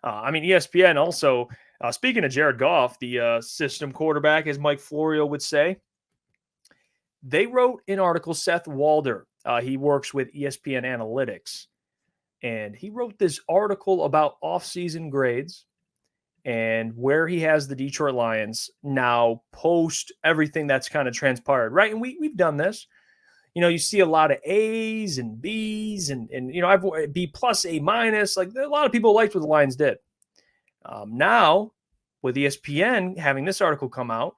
ESPN also, speaking of Jared Goff, the system quarterback, as Mike Florio would say, they wrote an article, Seth Walder. He works with ESPN Analytics. And he wrote this article about offseason grades and where he has the Detroit Lions now post everything that's kind of transpired, right? And we've done this. You see a lot of A's and B's and I've B plus, A minus. Like a lot of people liked what the Lions did. Now, with ESPN having this article come out,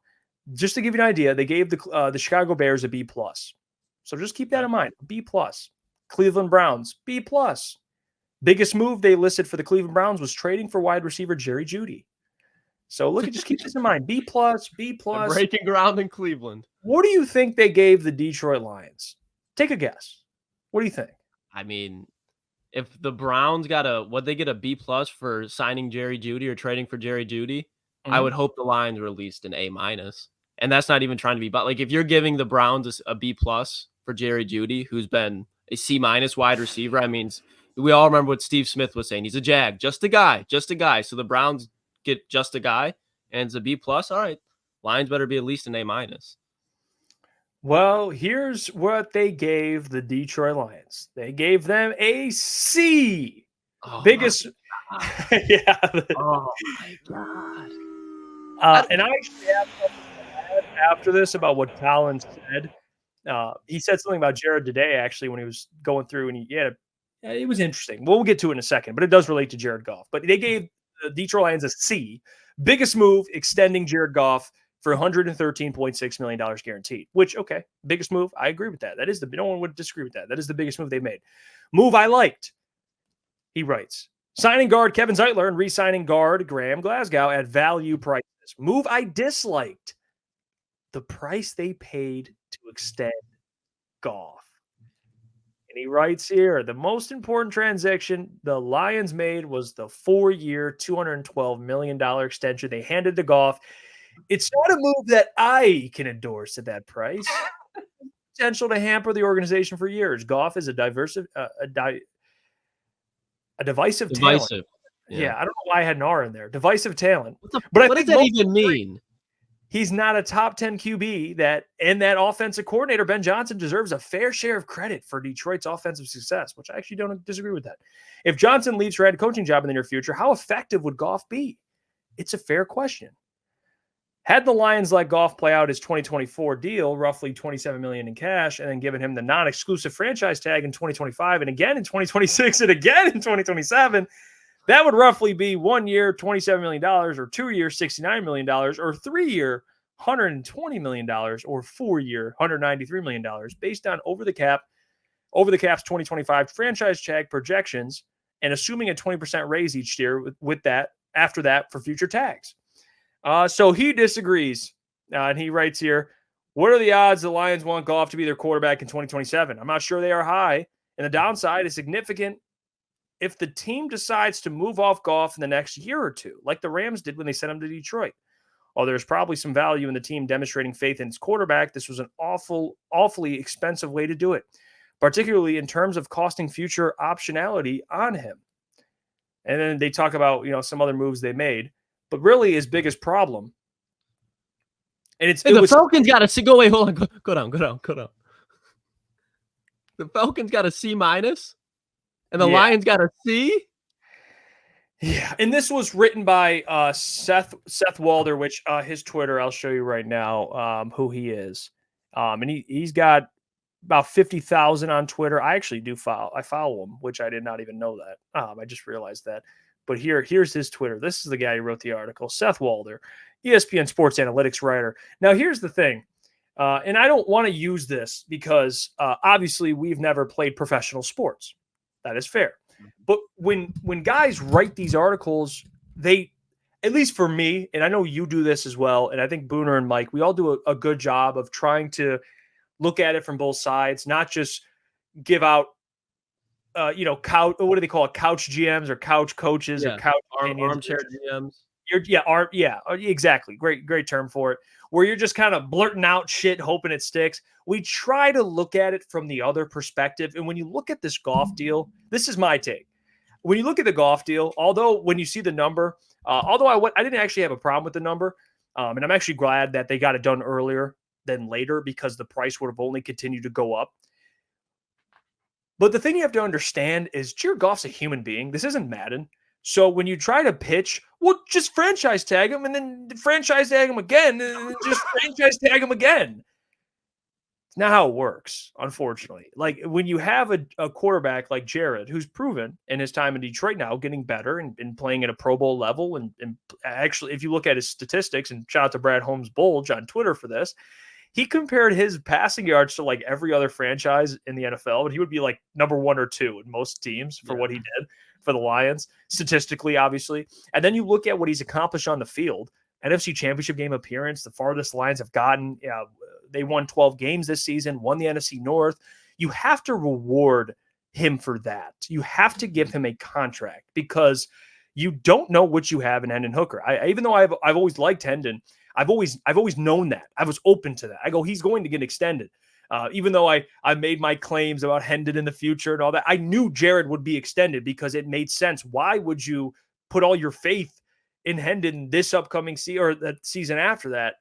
just to give you an idea, they gave the Chicago Bears a B plus. So just keep that in mind. B plus. Cleveland Browns, B plus. Biggest move they listed for the Cleveland Browns was trading for wide receiver Jerry Jeudy. So just keep this in mind. B plus, B plus. Breaking ground in Cleveland. What do you think they gave the Detroit Lions? Take a guess. What do you think? I mean, if the Browns they get a B plus for signing Jerry Jeudy or trading for Jerry Jeudy, I would hope the Lions released an A minus. And that's not even trying to be, but like if you're giving the Browns a B plus for Jerry Jeudy, who's been a C minus wide receiver, I mean, we all remember what Steve Smith was saying. He's a Jag, just a guy. So the Browns get just a guy, and it's a B plus. All right, Lions better be at least an A minus. Well, here's what they gave the Detroit Lions. They gave them a C. Biggest, yeah. Oh my God. And I actually have something to add after this about what Collins said. He said something about Jared today, actually, when he was going through, and it was interesting. We'll get to it in a second, but it does relate to Jared Goff. But they gave the Detroit Lions a C. Biggest move, extending Jared Goff for $113.6 million guaranteed, which, okay, biggest move. I agree with that. No one would disagree with that. That is the biggest move they've made. Move I liked. He writes, signing guard Kevin Zeitler and re-signing guard Graham Glasgow at value prices. Move I disliked. The price they paid to extend Goff. And he writes here, the most important transaction the Lions made was the 4-year, $212 million extension they handed to Goff. It's not a move that I can endorse at that price. Potential to hamper the organization for years. Goff is a divisive talent. Yeah, I don't know why I had an R in there. Divisive talent. What does that even mean? He's not a top 10 QB and that offensive coordinator, Ben Johnson, deserves a fair share of credit for Detroit's offensive success, which I actually don't disagree with that. If Johnson leaves for head coaching job in the near future, how effective would Goff be? It's a fair question. Had the Lions let Goff play out his 2024 deal, roughly $27 million in cash, and then given him the non-exclusive franchise tag in 2025 and again in 2026 and again in 2027, that would roughly be 1 year, $27 million, or 2 years, $69 million, or 3 year, $120 million, or 4 year, $193 million, based on over the cap's 2025 franchise tag projections, and assuming a 20% raise each year with that after that for future tags. So he disagrees, and he writes here, what are the odds the Lions want Goff to be their quarterback in 2027? I'm not sure they are high, and the downside is significant if the team decides to move off Goff in the next year or two, like the Rams did when they sent him to Detroit. While there's probably some value in the team demonstrating faith in its quarterback, this was an awfully expensive way to do it, particularly in terms of costing future optionality on him. And then they talk about, some other moves they made, but really his biggest problem. And Falcons got to go. Wait, hold on. Go down. The Falcons got a C minus. And the Lions got a C? Yeah, and this was written by Seth Walder, which his Twitter, I'll show you right now who he is. And he's got about 50,000 on Twitter. I actually I follow him, which I did not even know that. I just realized that. But here's his Twitter. This is the guy who wrote the article, Seth Walder, ESPN sports analytics writer. Now, here's the thing. And I don't want to use this because obviously we've never played professional sports. That is fair. But when guys write these articles, they, at least for me, and I know you do this as well, and I think Booner and Mike, we all do a good job of trying to look at it from both sides, not just give out, couch, what do they call it? Couch GMs or couch coaches or couch armchair GMs. Exactly. Great term for it. Where you're just kind of blurting out shit, hoping it sticks. We try to look at it from the other perspective. And when you look at this Goff deal, this is my take. when you look at the Goff deal, although when you see the number, although I didn't actually have a problem with the number, and I'm actually glad that they got it done earlier than later because the price would have only continued to go up. But the thing you have to understand is Jared Goff's a human being. This isn't Madden. So when you try to pitch, well, just franchise tag him and then franchise tag him again and then just franchise tag him again. It's not how it works, unfortunately. Like when you have a quarterback like Jared, who's proven in his time in Detroit now, getting better and playing at a Pro Bowl level. And actually, if you look at his statistics, and shout out to Brad Holmes Bulge on Twitter for this, he compared his passing yards to like every other franchise in the NFL, but he would be like number 1 or 2 in most teams for what he did for the Lions, statistically, obviously. And then you look at what he's accomplished on the field. NFC Championship game appearance, the farthest Lions have gotten. They won 12 games this season, won the NFC North. You have to reward him for that. You have to give him a contract because you don't know what you have in Hendon Hooker. Even though I've always liked Hendon, I've always known that. I was open to that. I go, he's going to get extended. Even though I made my claims about Hendon in the future and all that, I knew Jared would be extended because it made sense. Why would you put all your faith in Hendon this upcoming season or the season after that?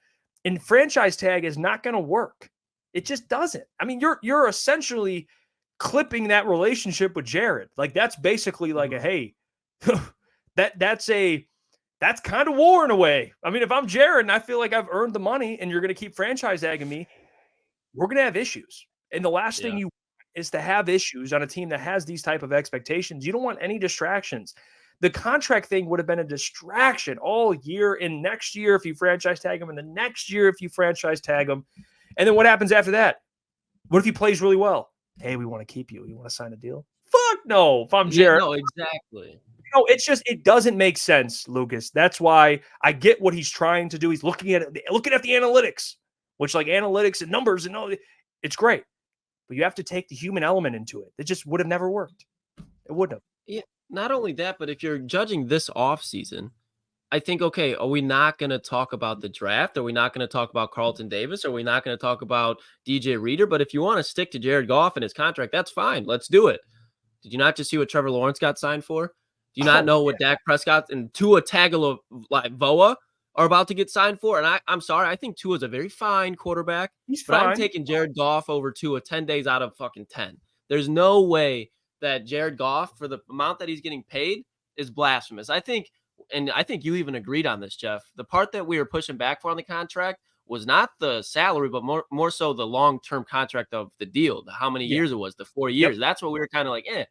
And franchise tag is not going to work. It just doesn't. I mean, you're essentially clipping that relationship with Jared. Like that's basically like a, hey, that's kind of war in a way. I mean, if I'm Jared and I feel like I've earned the money and you're going to keep franchise tagging me, we're going to have issues. And the last thing you want is to have issues on a team that has these type of expectations. You don't want any distractions. The contract thing would have been a distraction all year and next year if you franchise tag him and the next year if you franchise tag him. And then what happens after that? What if he plays really well? Hey, we want to keep you. You want to sign a deal? Fuck no. If I'm Jared. No, exactly. No, it's just, it doesn't make sense, Lucas. That's why I get what he's trying to do. He's looking at the analytics, which like analytics and numbers and all, it's great. But you have to take the human element into it. It just would have never worked. It wouldn't have. Yeah, not only that, but if you're judging this offseason, I think, okay, are we not going to talk about the draft? Are we not going to talk about Carlton Davis? Are we not going to talk about DJ Reader? But if you want to stick to Jared Goff and his contract, that's fine. Let's do it. Did you not just see what Trevor Lawrence got signed for? Do you not know what Dak Prescott and Tua Tagovailoa are about to get signed for? And I'm sorry, I think Tua's a very fine quarterback. He's but fine. I'm taking Jared Goff over Tua 10 days out of fucking 10. There's no way that Jared Goff, for the amount that he's getting paid, is blasphemous. I think you even agreed on this, Jeff. The part that we were pushing back for on the contract was not the salary, but more so the long-term contract of the deal, how many years it was, the 4 years. That's what we were kind of like, eh.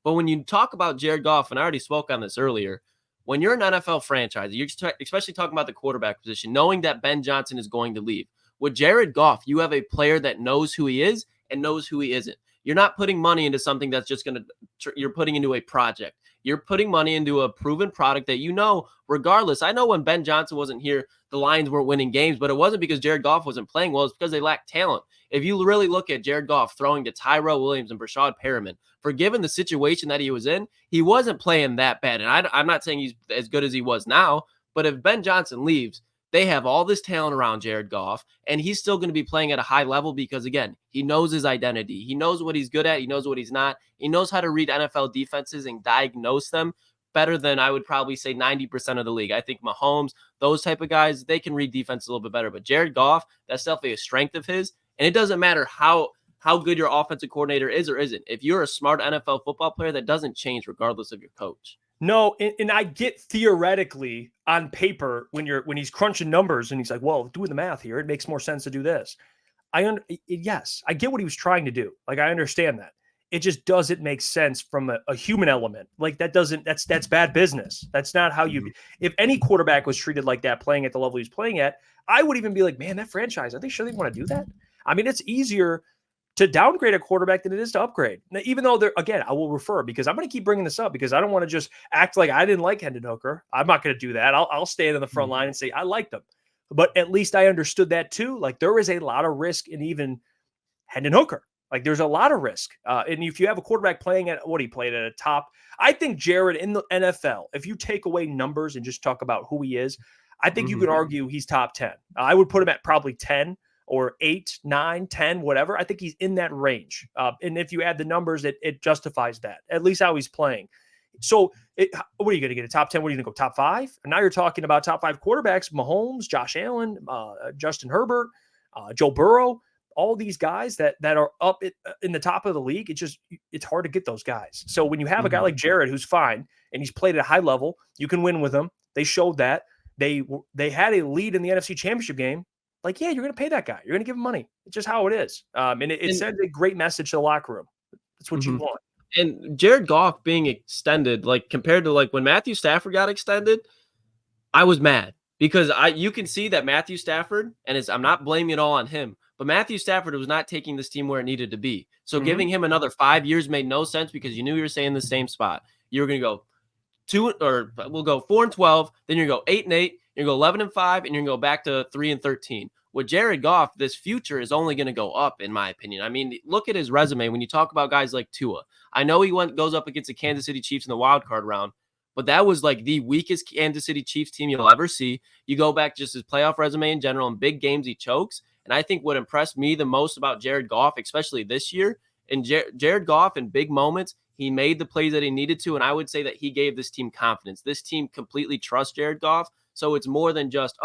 But when you talk about Jared Goff, and I already spoke on this earlier, when you're an NFL franchise, you're especially talking about the quarterback position, knowing that Ben Johnson is going to leave. With Jared Goff, you have a player that knows who he is and knows who he isn't. You're not putting money into something that's just going to – you're putting into a project. You're putting money into a proven product that you know, regardless. I know when Ben Johnson wasn't here, the Lions weren't winning games, but it wasn't because Jared Goff wasn't playing well. It's because they lacked talent. If you really look at Jared Goff throwing to Tyrell Williams and Brashad Perriman, for given the situation that he was in, he wasn't playing that bad. And I'm not saying he's as good as he was now, but if Ben Johnson leaves, they have all this talent around Jared Goff, and he's still going to be playing at a high level because, again, he knows his identity. He knows what he's good at. He knows what he's not. He knows how to read NFL defenses and diagnose them better than I would probably say 90% of the league. I think Mahomes, those type of guys, they can read defense a little bit better. But Jared Goff, that's definitely a strength of his, and it doesn't matter how good your offensive coordinator is or isn't. If you're a smart NFL football player, that doesn't change regardless of your coach. No, and I get theoretically on paper when he's crunching numbers and he's like, well, doing the math here, it makes more sense to do this. Yes, I get what he was trying to do. Like, I understand that. It just doesn't make sense from a human element. Like that's bad business. That's not how you, if any quarterback was treated like that, playing at the level he's playing at, I would even be like, man, that franchise, are they sure they want to do that? I mean, it's easier to downgrade a quarterback than it is to upgrade. Now, even though again, I will refer because I'm going to keep bringing this up because I don't want to just act like I didn't like Hendon Hooker. I'm not going to do that. I'll stand in the front line and say I liked him, but at least I understood that too. Like there is a lot of risk in even Hendon Hooker. Like there's a lot of risk. And if you have a quarterback playing at what he played at a top, I think Jared in the NFL, if you take away numbers and just talk about who he is, I think you could argue he's top 10. I would put him at probably 10. Or 8, 9, 10, whatever. I think he's in that range. And if you add the numbers, it justifies that, at least how he's playing. So what are you going to get, a top 10? What are you going to go, top 5? And now you're talking about top 5 quarterbacks, Mahomes, Josh Allen, Justin Herbert, Joe Burrow, all these guys that are up in the top of the league. It's hard to get those guys. So when you have a guy like Jared who's fine and he's played at a high level, you can win with him. They showed that. They had a lead in the NFC Championship game. Like, yeah, you're going to pay that guy. You're going to give him money. It's just how it is. And it sends a great message to the locker room. That's what you want. And Jared Goff being extended, like compared to like when Matthew Stafford got extended, I was mad because you can see that Matthew Stafford, and I'm not blaming it all on him, but Matthew Stafford was not taking this team where it needed to be. So giving him another 5 years made no sense because you knew you were staying in the same spot. You were going to go we'll go 4-12, then you're going to go 8-8, you're going to go 11-5, and you're going to go back to 3-13. With Jared Goff, this future is only going to go up, in my opinion. I mean, look at his resume. When you talk about guys like Tua, I know he goes up against the Kansas City Chiefs in the wild card round, but that was like the weakest Kansas City Chiefs team you'll ever see. You go back just his playoff resume in general, in big games he chokes. And I think what impressed me the most about Jared Goff, especially this year, and Jared Goff in big moments, he made the plays that he needed to, and I would say that he gave this team confidence. This team completely trusts Jared Goff, so it's more than just,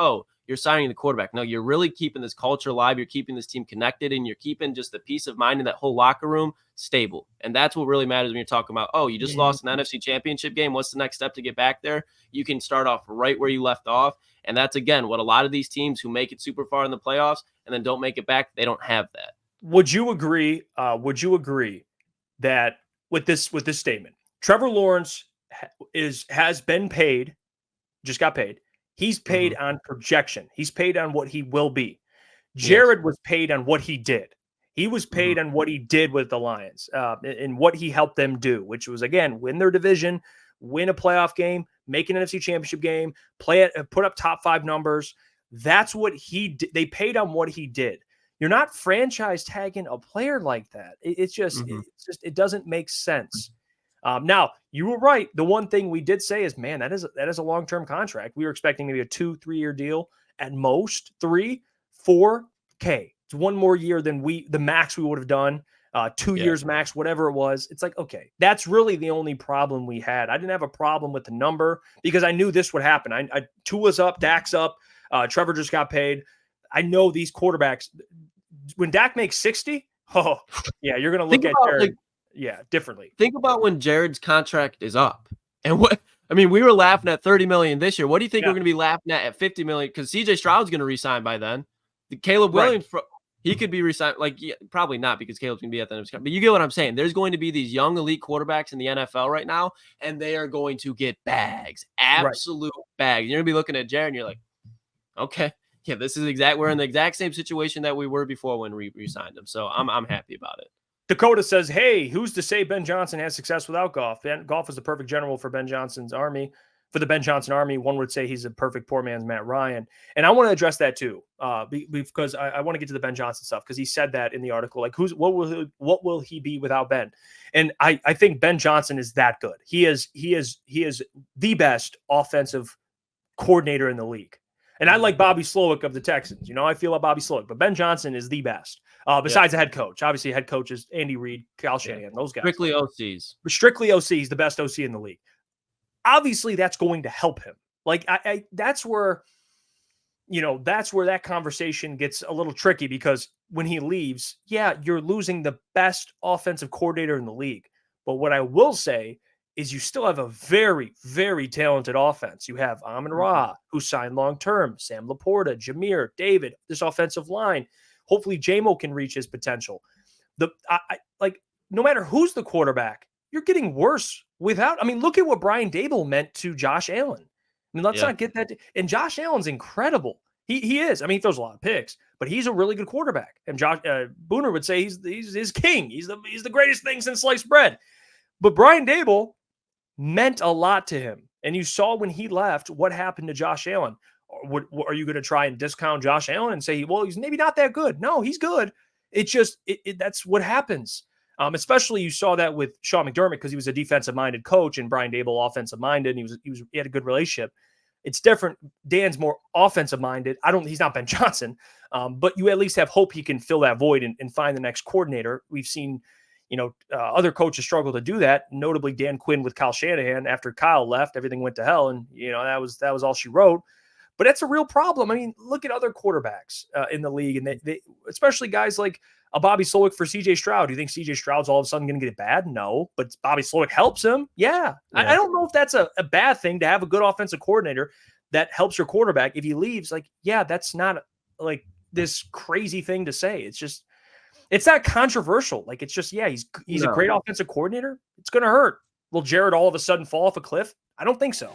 you're signing the quarterback. No, you're really keeping this culture alive. You're keeping this team connected, and you're keeping just the peace of mind in that whole locker room stable. And that's what really matters when you're talking about, you just lost an NFC Championship game. What's the next step to get back there? You can start off right where you left off. And that's, again, what a lot of these teams who make it super far in the playoffs and then don't make it back, they don't have that. Would you agree that with this statement, Trevor Lawrence has been paid, just got paid. He's paid on projection. He's paid on what he will be. Jared was paid on what he did. He was paid on what he did with the Lions and what he helped them do, which was, again, win their division, win a playoff game, make an NFC Championship game, put up top 5 numbers. That's what he did. They paid on what he did. You're not franchise tagging a player like that. It's just it doesn't make sense. Now, you were right. The one thing we did say is, man, that is a long-term contract. We were expecting maybe a 2-3 year deal at most, 3-4K. It's one more year than the max we would have done. 2 years max, whatever it was. It's like, okay, that's really the only problem we had. I didn't have a problem with the number because I knew this would happen. Tua's up, Dak's up, Trevor just got paid. I know these quarterbacks. When Dak makes 60, you're going to look at Jared. Differently. Think about when Jared's contract is up. And we were laughing at $30 million this year. What do you think we're going to be laughing at $50 million? Because CJ Stroud's going to resign by then. Caleb Williams, he could be resigned. Probably not because Caleb's going to be at the end of his contract. But you get what I'm saying. There's going to be these young elite quarterbacks in the NFL right now, and they are going to get bags, absolute bags. You're going to be looking at Jared, and you're like, okay, yeah, we're in the exact same situation that we were before when we re-signed him. So I'm happy about it. Dakota says, hey, who's to say Ben Johnson has success without Goff? Goff is the perfect general for Ben Johnson's army. For the Ben Johnson army, one would say he's a perfect poor man's Matt Ryan. And I want to address that too, because I want to get to the Ben Johnson stuff because he said that in the article. Like, what will he be without Ben? And I think Ben Johnson is that good. He is the best offensive coordinator in the league. And I like Bobby Slowick of the Texans. I feel about Bobby Slowick, but Ben Johnson is the best. Besides the head coach. Obviously, head coach is Andy Reid, Kyle Shanahan, those guys. Strictly OCs. Strictly OCs, the best OC in the league. Obviously, that's going to help him. Like, that's where that conversation gets a little tricky because when he leaves, you're losing the best offensive coordinator in the league. But what I will say is you still have a very, very talented offense. You have Amon-Ra, who signed long-term, Sam Laporta, Jameer, David, this offensive line. Hopefully JMO can reach his potential. No matter who's the quarterback, you're getting worse without. Look at what Brian Daboll meant to Josh Allen. Let's not get that. And Josh Allen's incredible. He is. He throws a lot of picks, but he's a really good quarterback. And Booner would say he's his king. He's the greatest thing since sliced bread. But Brian Daboll meant a lot to him. And you saw when he left what happened to Josh Allen. Are you going to try and discount Josh Allen and say, well, he's maybe not that good? No, he's good. It's just that's what happens. Especially you saw that with Sean McDermott because he was a defensive-minded coach and Brian Daboll offensive-minded. And he had a good relationship. It's different. Dan's more offensive-minded. He's not Ben Johnson, but you at least have hope he can fill that void and find the next coordinator. We've seen, other coaches struggle to do that, notably Dan Quinn with Kyle Shanahan. After Kyle left, everything went to hell, and that was all she wrote. But that's a real problem. I mean, look at other quarterbacks in the league, and they especially guys like a Bobby Slowick for C.J. Stroud. Do you think C.J. Stroud's all of a sudden going to get it bad? No, but Bobby Slowick helps him. Yeah. I don't know if that's a bad thing to have a good offensive coordinator that helps your quarterback. If he leaves, that's not like this crazy thing to say. It's not controversial. It's just, he's a great offensive coordinator. It's going to hurt. Will Jared all of a sudden fall off a cliff? I don't think so.